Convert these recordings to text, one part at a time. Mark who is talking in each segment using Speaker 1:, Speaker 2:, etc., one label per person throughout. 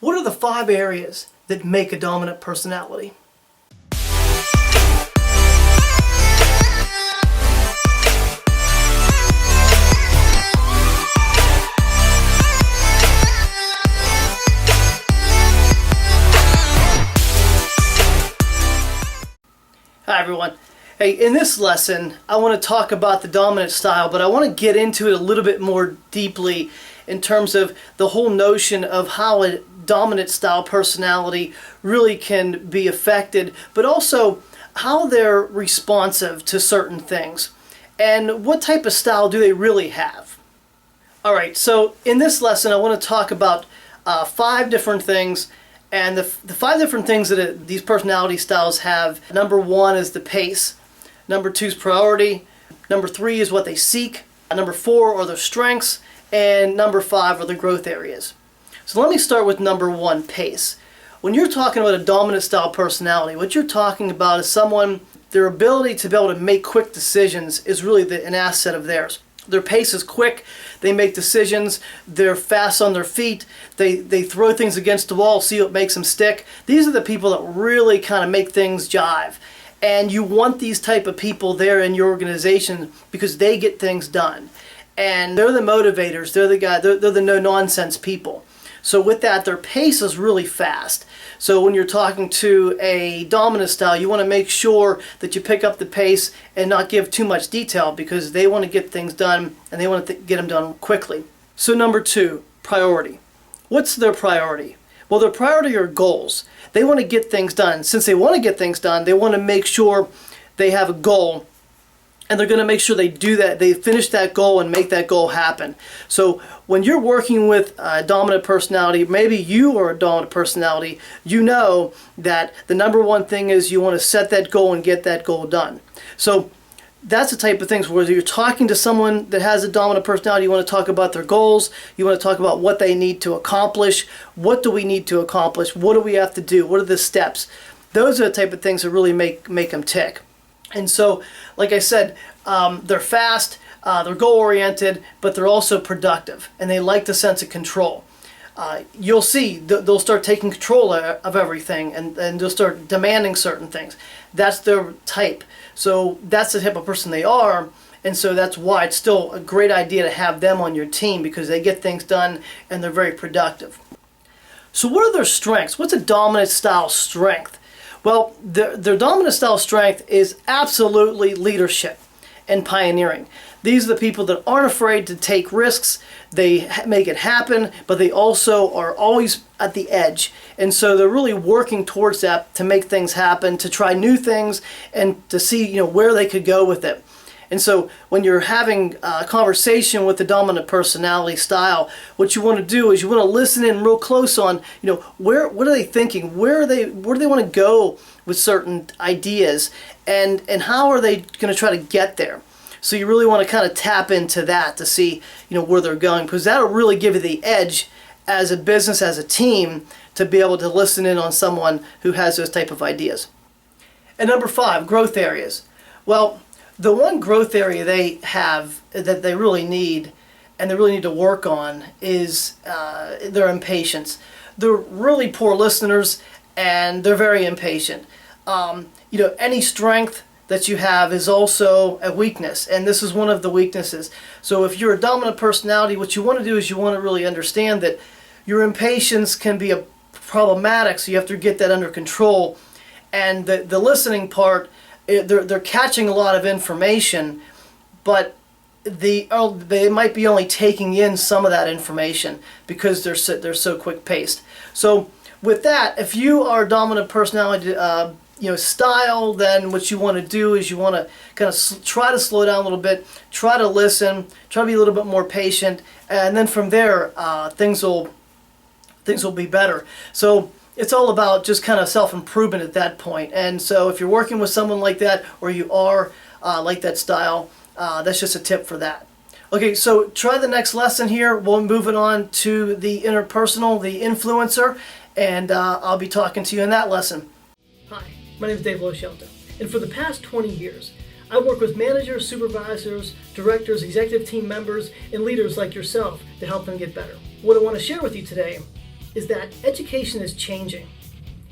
Speaker 1: What are the 5 areas that make a dominant personality? Hi everyone. Hey, in this lesson I want to talk about the dominant style, but I want to get into it a little bit more deeply in terms of the whole notion of how a dominant style personality really can be affected, but also how they're responsive to certain things and what type of style do they really have. Alright, so in this lesson I want to talk about 5 different things. And the 5 different things that these personality styles have. Number 1 is the pace. Number 2 is priority. Number 3 is what they seek. Number 4 are their strengths. And number 5 are the growth areas. So let me start with number 1, pace. When you're talking about a dominant style personality, what you're talking about is someone, their ability to be able to make quick decisions is really an asset of theirs. Their pace is quick, they make decisions, they're fast on their feet, they throw things against the wall, see what makes them stick. These are the people that really kind of make things jive. And you want these type of people there in your organization because they get things done. And they're the motivators, they're the no-nonsense people. So with that, their pace is really fast. So when you're talking to a dominant style, you want to make sure that you pick up the pace and not give too much detail because they want to get things done and they want to get them done quickly. So number 2, priority. What's their priority? Well, their priority are goals. They want to get things done. Since they want to get things done, they want to make sure they have a goal. And they're going to make sure they do that, they finish that goal and make that goal happen. So when you're working with a dominant personality, maybe you are a dominant personality, you know that the number 1 thing is you want to set that goal and get that goal done. So that's the type of things where you're talking to someone that has a dominant personality, you want to talk about their goals, you want to talk about what they need to accomplish, what do we need to accomplish, what do we have to do, what are the steps. Those are the type of things that really make them tick. And so, like I said, they're fast, they're goal-oriented, but they're also productive, and they like the sense of control. You'll see they'll start taking control of everything, and they'll start demanding certain things. That's their type. So that's the type of person they are, and so that's why it's still a great idea to have them on your team because they get things done and they're very productive. So what are their strengths? What's a dominant style strength? Well, their dominant style strength is absolutely leadership and pioneering. These are the people that aren't afraid to take risks. They make it happen, but they also are always at the edge. And so they're really working towards that to make things happen, to try new things, and to see where they could go with it. And so when you're having a conversation with the dominant personality style, what you want to do is you want to listen in real close on, what are they thinking? Where do they want to go with certain ideas? And how are they going to try to get there? So you really want to kind of tap into that to see, where they're going, because that'll really give you the edge as a business, as a team, to be able to listen in on someone who has those type of ideas. And number 5, growth areas. Well, the one growth area they have that they really need and they really need to work on is their impatience. They're really poor listeners and they're very impatient. Any strength that you have is also a weakness, and this is one of the weaknesses. So if you're a dominant personality, what you want to do is you want to really understand that your impatience can be problematic, so you have to get that under control. And the listening part, they're catching a lot of information, but they might be only taking in some of that information because they're so quick-paced. So with that, if you are a dominant personality style, then what you want to do is you want to kind of try to slow down a little bit, try to listen, try to be a little bit more patient, and then from there things will be better. So it's all about just kind of self-improvement at that point. And so if you're working with someone like that, or you are like that style, that's just a tip for that. Okay, so try the next lesson here. We'll move it on to the interpersonal, the influencer, and I'll be talking to you in that lesson. Hi, my name is Dave Loshelder, and for the past 20 years, I work with managers, supervisors, directors, executive team members, and leaders like yourself to help them get better. What I want to share with you today is that education is changing.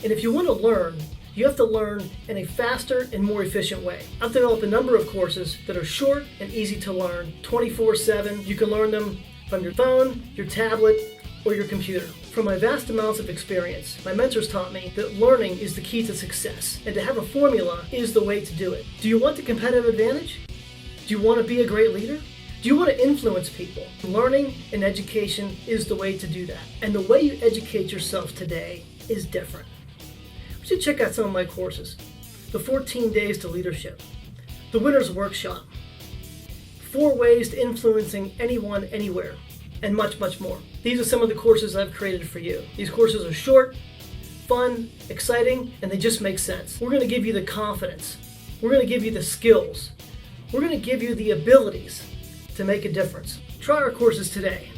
Speaker 1: And if you want to learn, you have to learn in a faster and more efficient way. I've developed a number of courses that are short and easy to learn, 24/7. You can learn them from your phone, your tablet, or your computer. From my vast amounts of experience, my mentors taught me that learning is the key to success, and to have a formula is the way to do it. Do you want the competitive advantage? Do you want to be a great leader? Do you want to influence people? Learning and education is the way to do that. And the way you educate yourself today is different. You should check out some of my courses. The 14 Days to Leadership, the Winner's Workshop, 4 Ways to Influencing Anyone, Anywhere, and much, much more. These are some of the courses I've created for you. These courses are short, fun, exciting, and they just make sense. We're going to give you the confidence. We're going to give you the skills. We're going to give you the abilities to make a difference. Try our courses today.